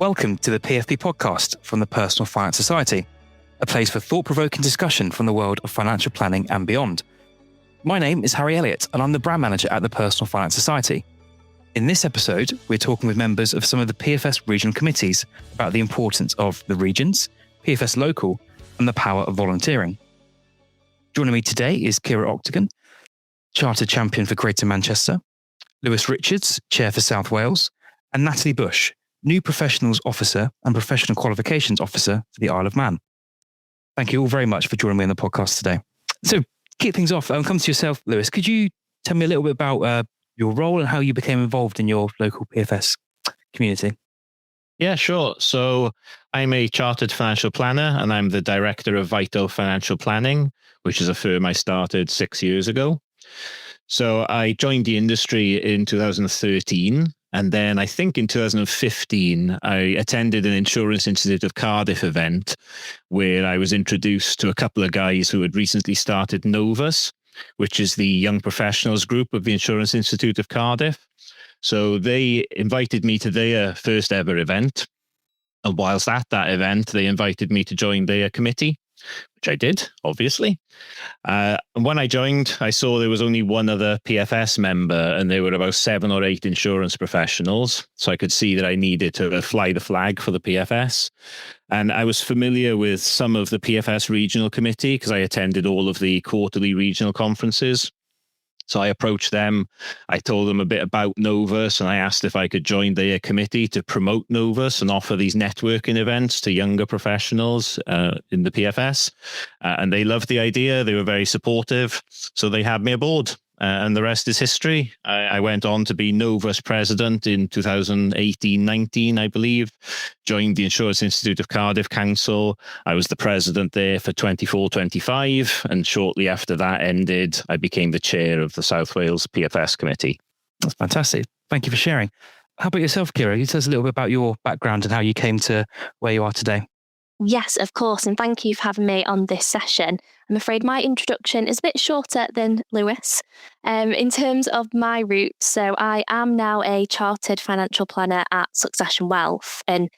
Welcome to the PFP podcast from the Personal Finance Society, a place for thought-provoking discussion from the world of financial planning and beyond. My name is Harry Elliott, and I'm the brand manager at the Personal Finance Society. In this episode, we're talking with members of some of the PFS regional committees about the importance of the regions, PFS Local, and the power of volunteering. Joining me today is Ciara Octigan, Chartered Champion for Greater Manchester, Lewys Richards, Chair for South Wales, and Natalie Bush, New Professionals Officer and Professional Qualifications Officer for the Isle of Man. Thank you all very much for joining me on the podcast today. So, to kick things off, come to yourself, Lewys. Could you tell me a little bit about your role and how you became involved in your local PFS community? Yeah, sure. So I'm a chartered financial planner and I'm the director of Vital Financial Planning, which is a firm I started 6 years ago. So I joined the industry in 2013. And then I think in 2015, I attended an Insurance Institute of Cardiff event where I was introduced to a couple of guys who had recently started Novus, which is the young professionals group of the Insurance Institute of Cardiff. So they invited me to their first ever event. And whilst at that event, they invited me to join their committee, which I did, obviously. And when I joined, I saw there was only one other PFS member, and there were about 7 or 8 insurance professionals. So I could see that I needed to fly the flag for the PFS. And I was familiar with some of the PFS regional committee because I attended all of the quarterly regional conferences. So I approached them, I told them a bit about Novus, and I asked if I could join their committee to promote Novus and offer these networking events to younger professionals in the PFS. And they loved the idea. They were very supportive. So they had me aboard. And the rest is history. I went on to be Novus president in 2018-19, I believe. Joined the Insurance Institute of Cardiff Council. I was the president there for 24-25. And shortly after that ended, I became the chair of the South Wales PFS committee. That's fantastic. Thank you for sharing. How about yourself, Ciara? Can you tell us a little bit about your background and how you came to where you are today? Yes, of course, and thank you for having me on this session. I'm afraid my introduction is a bit shorter than Lewys. In terms of my roots, so I am now a chartered financial planner at Succession Wealth, and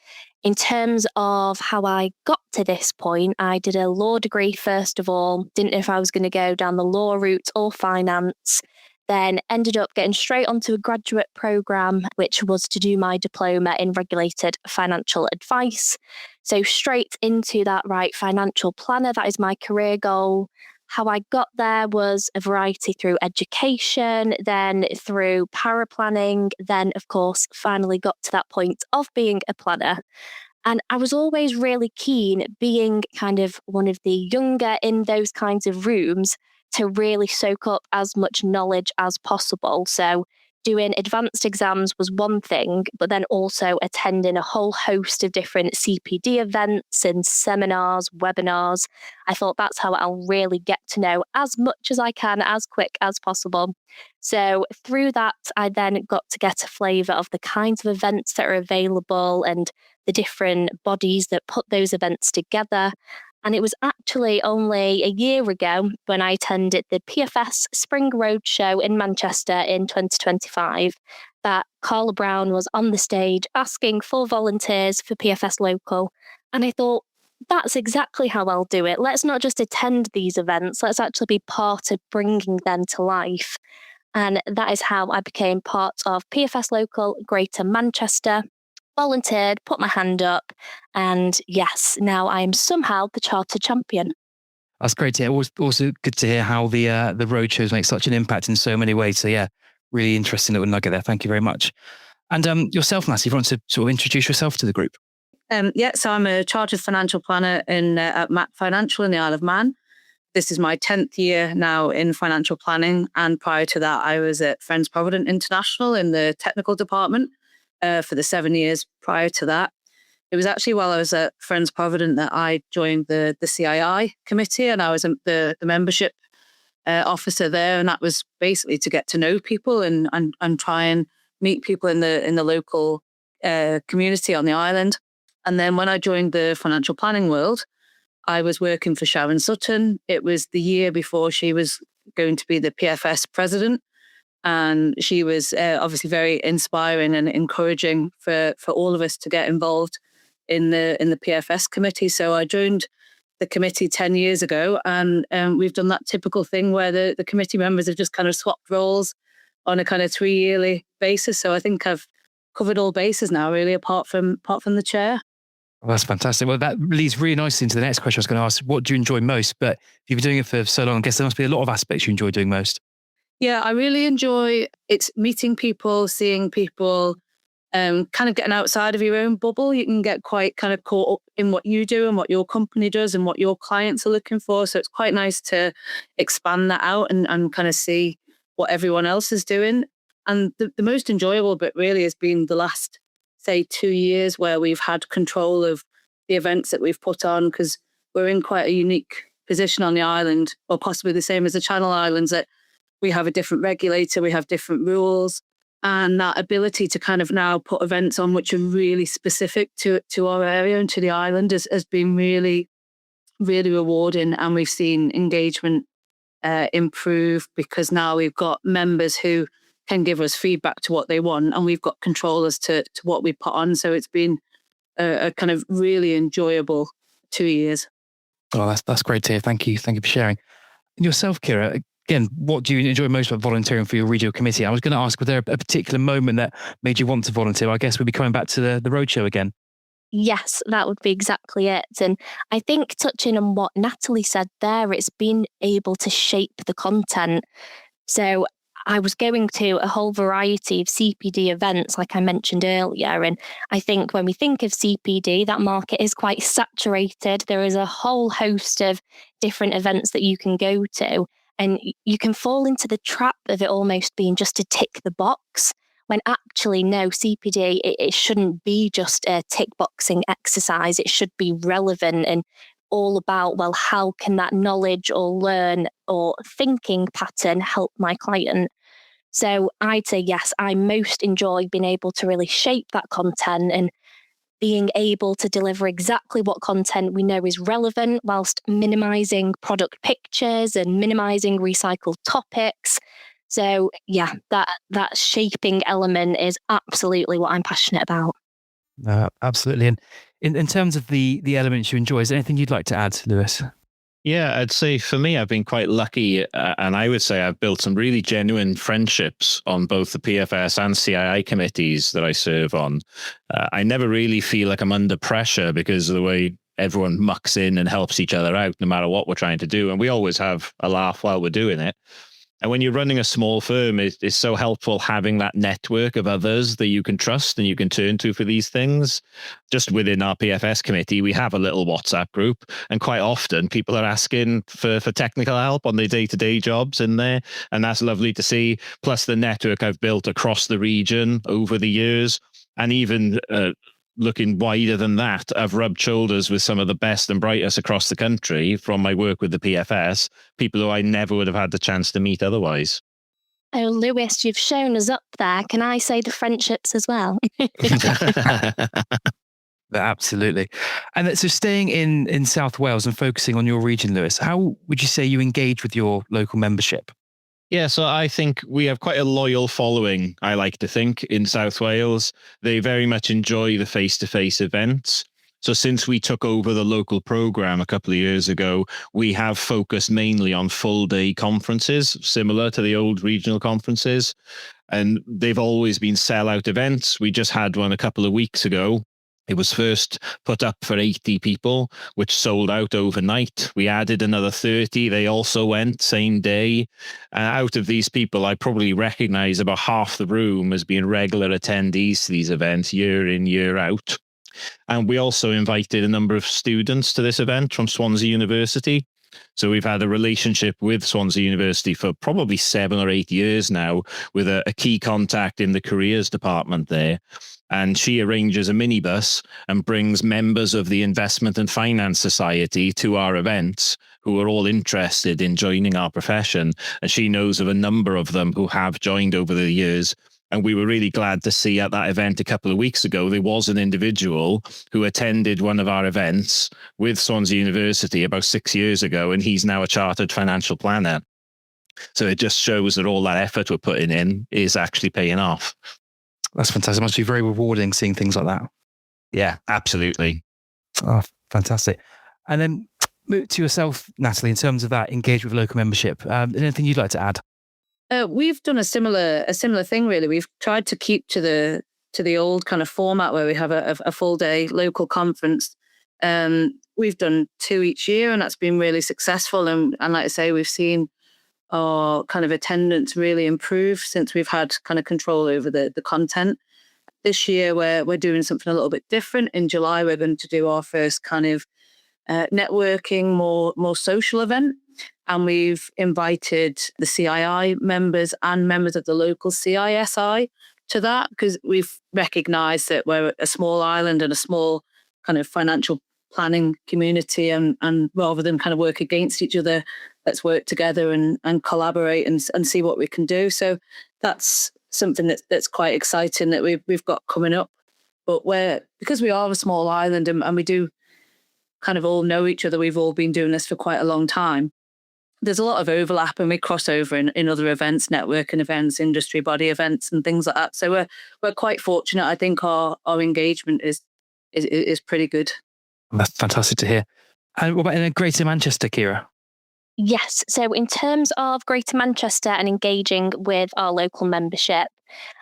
in terms of how I got to this point, I did a law degree first of all, didn't know if I was going to go down the law route or finance, then ended up getting straight onto a graduate programme, which was to do my diploma in regulated financial advice. So straight into that, right, financial planner, that is my career goal. How I got there was a variety through education, then through paraplanning, then of course finally got to that point of being a planner. And I was always really keen, being kind of one of the younger in those kinds of rooms, to really soak up as much knowledge as possible. So doing advanced exams was one thing, but then also attending a whole host of different CPD events and seminars, webinars. I thought that's how I'll really get to know as much as I can, as quick as possible. So through that, I then got to get a flavour of the kinds of events that are available and the different bodies that put those events together. And it was actually only a year ago when I attended the PFS Spring Roadshow in Manchester in 2025 that Carla Brown was on the stage asking for volunteers for PFS Local. And I thought, that's exactly how I'll do it. Let's not just attend these events. Let's actually be part of bringing them to life. And that is how I became part of PFS Local Greater Manchester. Volunteered, put my hand up, and yes, now I am somehow the chartered champion. That's great to hear. Also good to hear how the roadshows make such an impact in so many ways. So yeah, really interesting little nugget there. Thank you very much. And yourself, Natalie, if you want to sort of introduce yourself to the group. So I'm a chartered financial planner at MAP Financial in the Isle of Man. This is my 10th year now in financial planning, and prior to that, I was at Friends Provident International in the technical department. For the 7 years prior to that. It was actually while I was at Friends Provident that I joined the CII committee, and I was the membership officer there, and that was basically to get to know people and try and meet people in the local community on the island. And then when I joined the financial planning world, I was working for Sharon Sutton. It was the year before she was going to be the PFS president. And she was obviously very inspiring and encouraging for all of us to get involved in the PFS committee. So I joined the committee 10 years ago, and we've done that typical thing where the committee members have just kind of swapped roles on a kind of 3-yearly basis. So I think I've covered all bases now, really, apart from the chair. Well, that's fantastic. Well, that leads really nicely into the next question I was going to ask. What do you enjoy most? But if you've been doing it for so long, I guess there must be a lot of aspects you enjoy doing most. Yeah, I really enjoy it's meeting people, seeing people, kind of getting outside of your own bubble. You can get quite kind of caught up in what you do and what your company does and what your clients are looking for. So it's quite nice to expand that out and kind of see what everyone else is doing. And the most enjoyable bit really has been the last, say, 2 years where we've had control of the events that we've put on, because we're in quite a unique position on the island, or possibly the same as the Channel Islands, that we have a different regulator, we have different rules, and that ability to kind of now put events on which are really specific to our area and to the island has been really, really rewarding. And we've seen engagement improve, because now we've got members who can give us feedback to what they want, and we've got control as to what we put on. So it's been a kind of really enjoyable 2 years. Oh, that's great to hear. Thank you for sharing. And yourself, Ciara, again, what do you enjoy most about volunteering for your regional committee? I was going to ask, was there a particular moment that made you want to volunteer? I guess we'll be coming back to the roadshow again. Yes, that would be exactly it. And I think touching on what Natalie said there, it's been able to shape the content. So I was going to a whole variety of CPD events, like I mentioned earlier. And I think when we think of CPD, that market is quite saturated. There is a whole host of different events that you can go to. And you can fall into the trap of it almost being just to tick the box, when actually, no, CPD, it shouldn't be just a tick boxing exercise. It should be relevant and all about, well, how can that knowledge or learn or thinking pattern help my client? So I'd say, yes, I most enjoy being able to really shape that content and being able to deliver exactly what content we know is relevant, whilst minimizing product pictures and minimizing recycled topics. So yeah, that shaping element is absolutely what I'm passionate about. Absolutely. And in terms of the elements you enjoy, is there anything you'd like to add, Lewys? Yeah, I'd say for me, I've been quite lucky, and I would say I've built some really genuine friendships on both the PFS and CII committees that I serve on. I never really feel like I'm under pressure because of the way everyone mucks in and helps each other out, no matter what we're trying to do. And we always have a laugh while we're doing it. And when you're running a small firm, it's so helpful having that network of others that you can trust and you can turn to for these things. Just within our PFS committee, we have a little WhatsApp group, and quite often people are asking for technical help on their day-to-day jobs in there. And that's lovely to see. Plus the network I've built across the region over the years, and even looking wider than that, I've rubbed shoulders with some of the best and brightest across the country from my work with the PFS, people who I never would have had the chance to meet otherwise. Oh, Lewys, you've shown us up there. Can I say the friendships as well? Absolutely. And so staying in South Wales and focusing on your region, Lewys, how would you say you engage with your local membership? Yeah, so I think we have quite a loyal following, I like to think, in South Wales. They very much enjoy the face-to-face events. So since we took over the local programme a couple of years ago, we have focused mainly on full-day conferences, similar to the old regional conferences. And they've always been sell-out events. We just had one a couple of weeks ago. It was first put up for 80 people, which sold out overnight. We added another 30. They also went same day. Out of these people, I probably recognize about half the room as being regular attendees to these events year in, year out. And we also invited a number of students to this event from Swansea University. So we've had a relationship with Swansea University for probably 7 or 8 years now, with a key contact in the careers department there. And she arranges a minibus and brings members of the Investment and Finance Society to our events who are all interested in joining our profession. And she knows of a number of them who have joined over the years. And we were really glad to see at that event a couple of weeks ago, there was an individual who attended one of our events with Swansea University about 6 years ago, and he's now a chartered financial planner. So it just shows that all that effort we're putting in is actually paying off. That's fantastic. It must be very rewarding seeing things like that. Yeah, absolutely. Oh, fantastic. And then move to yourself, Natalie, in terms of that engagement with local membership. Anything you'd like to add? We've done a similar thing, really. We've tried to keep to the old kind of format where we have a full day local conference. We've done 2 each year, and that's been really successful. And like I say, we've seen our kind of attendance really improve since we've had kind of control over the content. This year, we're doing something a little bit different. In July, we're going to do our first kind of networking, more social event. And we've invited the CII members and members of the local CISI to that, because we've recognised that we're a small island and a small kind of financial planning community, and rather than kind of work against each other, let's work together and collaborate and see what we can do. So that's something that's quite exciting that we've got coming up. But because we are a small island and we do kind of all know each other, we've all been doing this for quite a long time. There's a lot of overlap, and we cross over in other events, networking events, industry body events, and things like that. So we're quite fortunate. I think our engagement is pretty good. That's fantastic to hear. And what about in Greater Manchester, Ciara? Yes. So in terms of Greater Manchester and engaging with our local membership,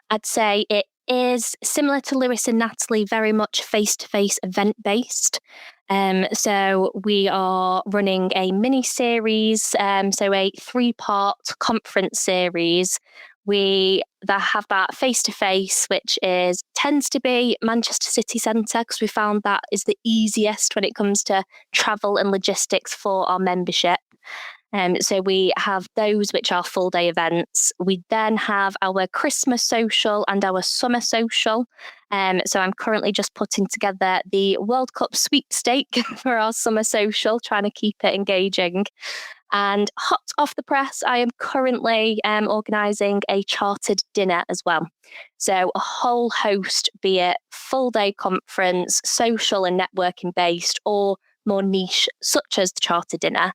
I'd say it is similar to Lewys and Natalie, very much face-to-face event-based. So we are running a mini-series, so a 3-part conference series. We have that face-to-face, which tends to be Manchester city centre, because we found that is the easiest when it comes to travel and logistics for our membership. So we have those which are full day events. We then have our Christmas social and our summer social. So I'm currently just putting together the World Cup sweepstake for our summer social, trying to keep it engaging. And hot off the press, I am currently organising a chartered dinner as well. So a whole host, be it full day conference, social and networking based, or more niche, such as the chartered dinner.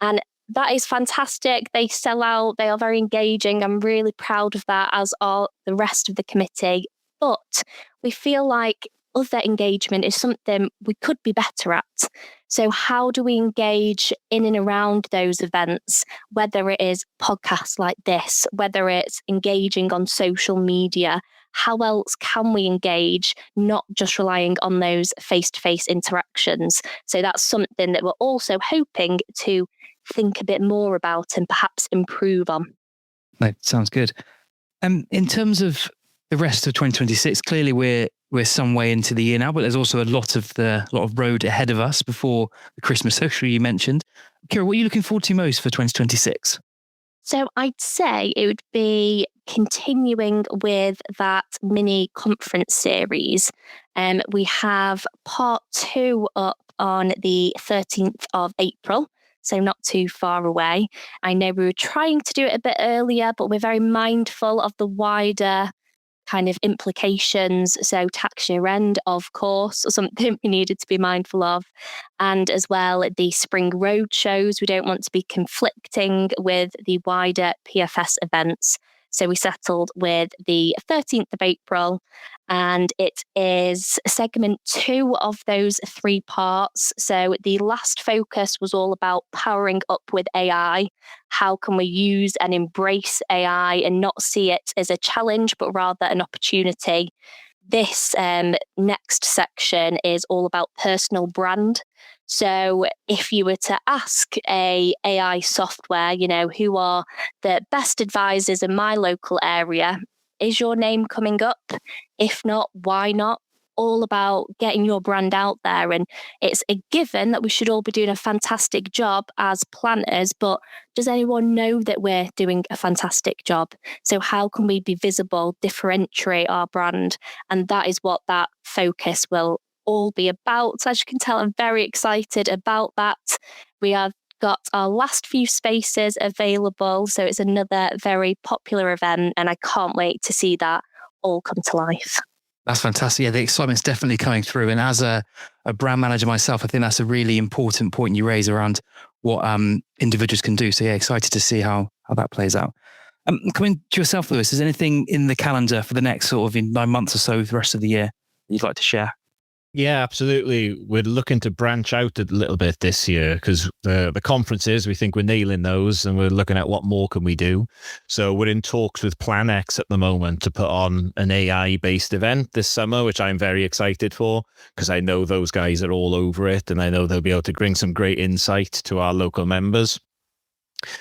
And that is fantastic. They sell out. They are very engaging. I'm really proud of that, as are the rest of the committee. But we feel like other engagement is something we could be better at. So how do we engage in and around those events, whether it is podcasts like this, whether it's engaging on social media? How else can we engage, not just relying on those face-to-face interactions? So that's something that we're also hoping to think a bit more about and perhaps improve on. No, sounds good. In terms of the rest of 2026, clearly we're some way into the year now, but there's also a lot of road ahead of us before the Christmas social you mentioned. Ciara, what are you looking forward to most for 2026? So I'd say it would be continuing with that mini conference series. We have part 2 up on the 13th of April. So not too far away. I know we were trying to do it a bit earlier, but we're very mindful of the wider kind of implications. So tax year end, of course, or something we needed to be mindful of. And as well, the spring road shows, we don't want to be conflicting with the wider PFS events. So we settled with the 13th of April, and it is segment 2 of those 3 parts. So the last focus was all about powering up with AI. How can we use and embrace AI and not see it as a challenge, but rather an opportunity? This next section is all about personal brand. So if you were to ask a AI software, who are the best advisors in my local area, is your name coming up? If not, why not? All about getting your brand out there. And it's a given that we should all be doing a fantastic job as planners, but does anyone know that we're doing a fantastic job? So how can we be visible, differentiate our brand? And that is what that focus will all be about. So as you can tell, I'm very excited about that. We have got our last few spaces available. So it's another very popular event, and I can't wait to see that all come to life. That's fantastic. Yeah, the excitement's definitely coming through. And as a brand manager myself, I think that's a really important point you raise around what individuals can do. So yeah, excited to see how that plays out. Coming to yourself, Lewys, is there anything in the calendar for the next sort of in 9 months or so, the rest of the year, you'd like to share? Yeah, absolutely. We're looking to branch out a little bit this year because the conferences, we think we're nailing those, and we're looking at what more can we do. So we're in talks with PlanX at the moment to put on an AI-based event this summer, which I'm very excited for because I know those guys are all over it, and I know they'll be able to bring some great insight to our local members.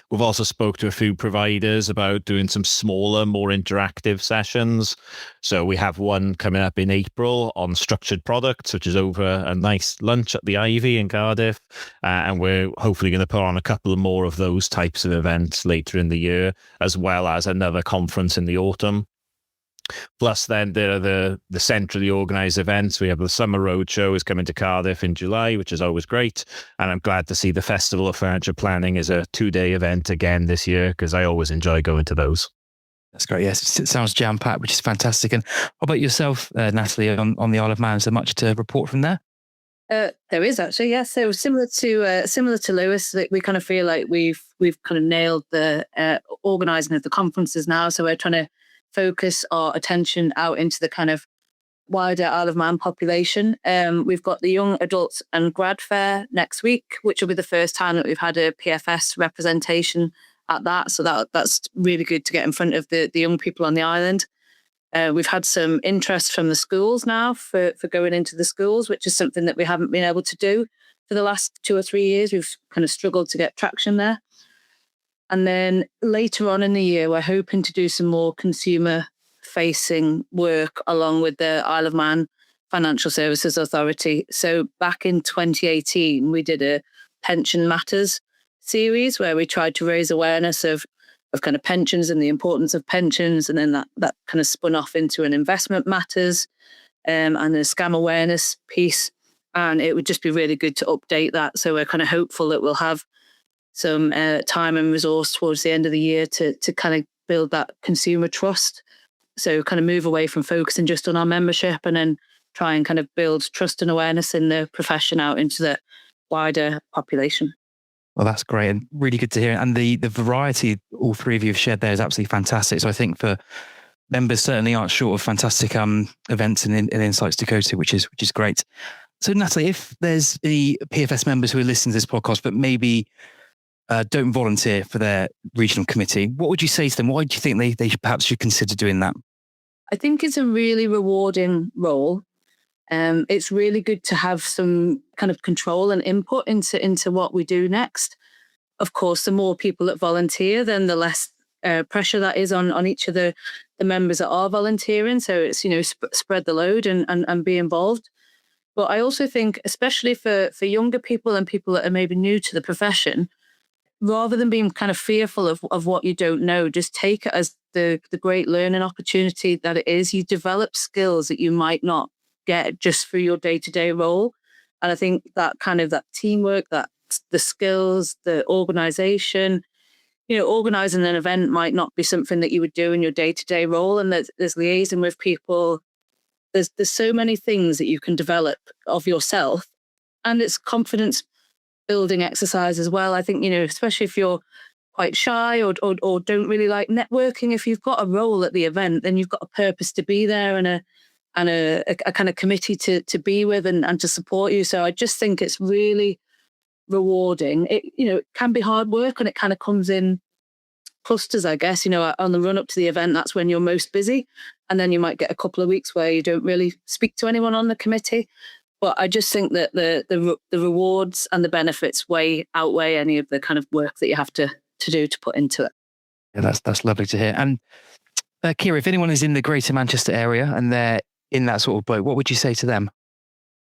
We've also spoke to a few providers about doing some smaller, more interactive sessions. So we have one coming up in April on structured products, which is over a nice lunch at the Ivy in Cardiff. And we're hopefully going to put on a couple more of those types of events later in the year, as well as another conference in the autumn. Plus, then there are the centrally organised events. We have the Summer Roadshow is coming to Cardiff in July, which is always great. And I'm glad to see the Festival of Financial Planning is a 2-day event again this year because I always enjoy going to those. That's great. Yes, it sounds jam-packed, which is fantastic. And how about yourself, Natalie, on the Isle of Man? Is there much to report from there? There is actually, yes. So similar to Lewys, we kind of feel like we've kind of nailed the organising of the conferences now. So we're trying to focus our attention out into the kind of wider Isle of Man population. We've got the Young Adults and Grad Fair next week, which will be the first time that we've had a PFS representation at that. So that's really good to get in front of the young people on the island. We've had some interest from the schools now for going into the schools, which is something that we haven't been able to do for the last 2 or 3 years. We've kind of struggled to get traction there. And then later on in the year, we're hoping to do some more consumer-facing work along with the Isle of Man Financial Services Authority. So back in 2018, we did a Pension Matters series where we tried to raise awareness of kind of pensions and the importance of pensions. And then that kind of spun off into an Investment Matters and a scam awareness piece. And it would just be really good to update that. So we're kind of hopeful that we'll have some time and resource towards the end of the year to kind of build that consumer trust. So kind of move away from focusing just on our membership and then try and kind of build trust and awareness in the profession out into the wider population. Well, that's great and really good to hear. And the variety all three of you have shared there is absolutely fantastic. So I think for members certainly aren't short of fantastic events and insights to go to, which is great. So Natalie, if there's the PFS members who are listening to this podcast, but maybe don't volunteer for their regional committee, what would you say to them? Why do you think they perhaps should consider doing that? I think it's a really rewarding role. It's really good to have some kind of control and input into what we do next. Of course, the more people that volunteer, then the less pressure that is on each of the members that are volunteering. So it's, spread the load and be involved. But I also think, especially for younger people and people that are maybe new to the profession, rather than being kind of fearful of what you don't know, just take it as the great learning opportunity that it is. You develop skills that you might not get just for your day-to-day role. And I think that kind of that teamwork, that the skills, the organization, organizing an event might not be something that you would do in your day-to-day role. And there's liaising with people. There's so many things that you can develop of yourself. And it's confidence building exercise as well. I think, especially if you're quite shy or don't really like networking, if you've got a role at the event, then you've got a purpose to be there and a kind of committee to be with and to support you. So I just think it's really rewarding. It can be hard work and it kind of comes in clusters, I guess. On the run up to the event, that's when you're most busy. And then you might get a couple of weeks where you don't really speak to anyone on the committee. But I just think that the rewards and the benefits outweigh any of the kind of work that you have to do to put into it. Yeah, that's lovely to hear. And Ciara, if anyone is in the Greater Manchester area and they're in that sort of boat, what would you say to them?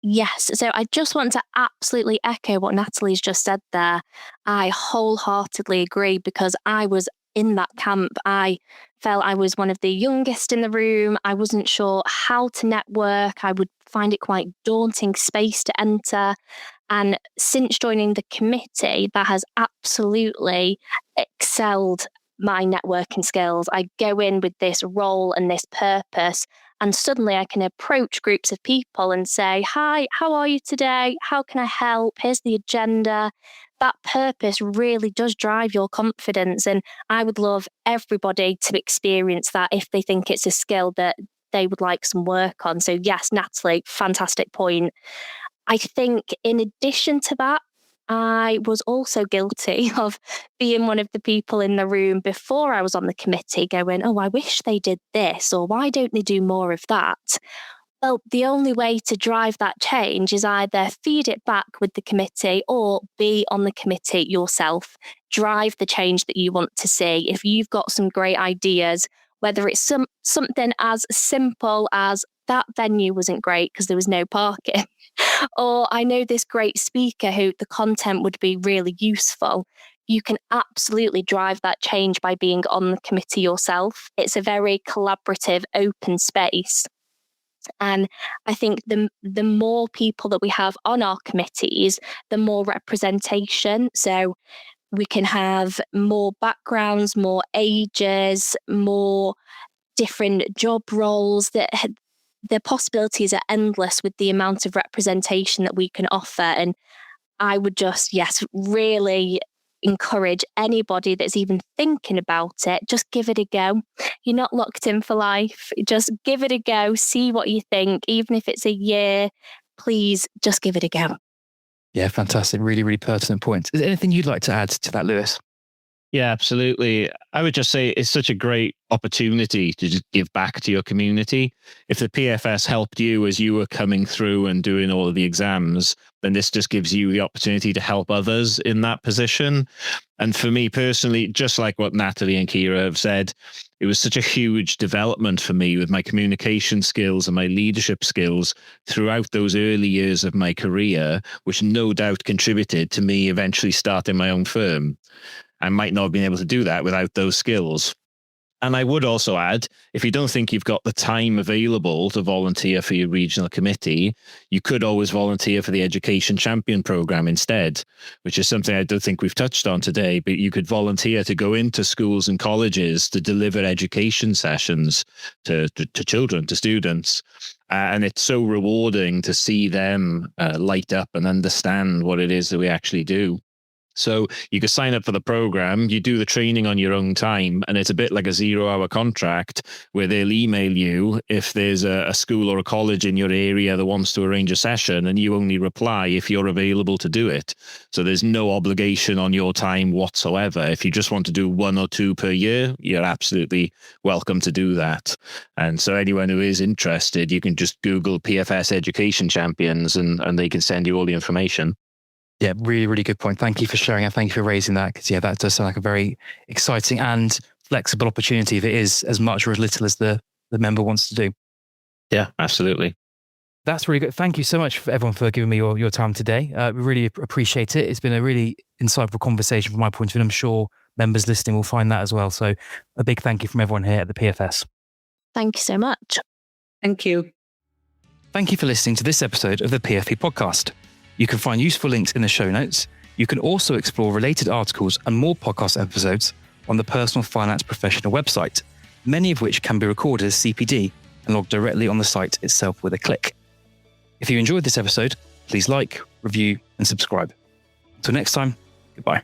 Yes, so I just want to absolutely echo what Natalie's just said there. I wholeheartedly agree because I was in that camp. I felt I was one of the youngest in the room. I wasn't sure how to network. I would find it quite daunting space to enter. And since joining the committee, that has absolutely excelled my networking skills. I go in with this role and this purpose, and suddenly I can approach groups of people and say, hi, how are you today? How can I help? Here's the agenda. that purpose really does drive your confidence. And I would love everybody to experience that if they think it's a skill that they would like some work on. So yes, Natalie, fantastic point. I think in addition to that, I was also guilty of being one of the people in the room before I was on the committee going, oh, I wish they did this, or why don't they do more of that? Well, the only way to drive that change is either feed it back with the committee or be on the committee yourself. Drive the change that you want to see. If you've got some great ideas, whether it's something as simple as that venue wasn't great because there was no parking, or I know this great speaker who the content would be really useful, you can absolutely drive that change by being on the committee yourself. It's a very collaborative, open space. And I think the more people that we have on our committees, the more representation. So we can have more backgrounds, more ages, more different job roles. The possibilities are endless with the amount of representation that we can offer. And I would just, really encourage anybody that's even thinking about it, just give it a go. You're not locked in for life. Just give it a go, see what you think. Even if it's a year, please just give it a go. Yeah, fantastic. Really, really pertinent points. Is there anything you'd like to add to that, Lewys? Yeah, absolutely. I would just say it's such a great opportunity to just give back to your community. If the PFS helped you as you were coming through and doing all of the exams, then this just gives you the opportunity to help others in that position. And for me personally, just like what Natalie and Ciara have said, it was such a huge development for me with my communication skills and my leadership skills throughout those early years of my career, which no doubt contributed to me eventually starting my own firm. I might not have been able to do that without those skills. And I would also add, if you don't think you've got the time available to volunteer for your regional committee, you could always volunteer for the Education Champion program instead, which is something I don't think we've touched on today, but you could volunteer to go into schools and colleges to deliver education sessions to children, to students. And it's so rewarding to see them light up and understand what it is that we actually do. So you can sign up for the program, you do the training on your own time, and it's a bit like a 0-hour contract where they'll email you if there's a school or a college in your area that wants to arrange a session, and you only reply if you're available to do it. So there's no obligation on your time whatsoever. If you just want to do 1 or 2 per year, you're absolutely welcome to do that. And so anyone who is interested, you can just Google PFS Education Champions and they can send you all the information. Yeah, really, really good point. Thank you for sharing and thank you for raising that, because that does sound like a very exciting and flexible opportunity that is as much or as little as the member wants to do. Yeah, absolutely. That's really good. Thank you so much for everyone for giving me your time today. We really appreciate it. It's been a really insightful conversation from my point of view, and I'm sure members listening will find that as well. So a big thank you from everyone here at the PFS. Thank you so much. Thank you. Thank you for listening to this episode of the PFP podcast. You can find useful links in the show notes. You can also explore related articles and more podcast episodes on the Personal Finance Professional website, many of which can be recorded as CPD and logged directly on the site itself with a click. If you enjoyed this episode, please like, review, and subscribe. Until next time, goodbye.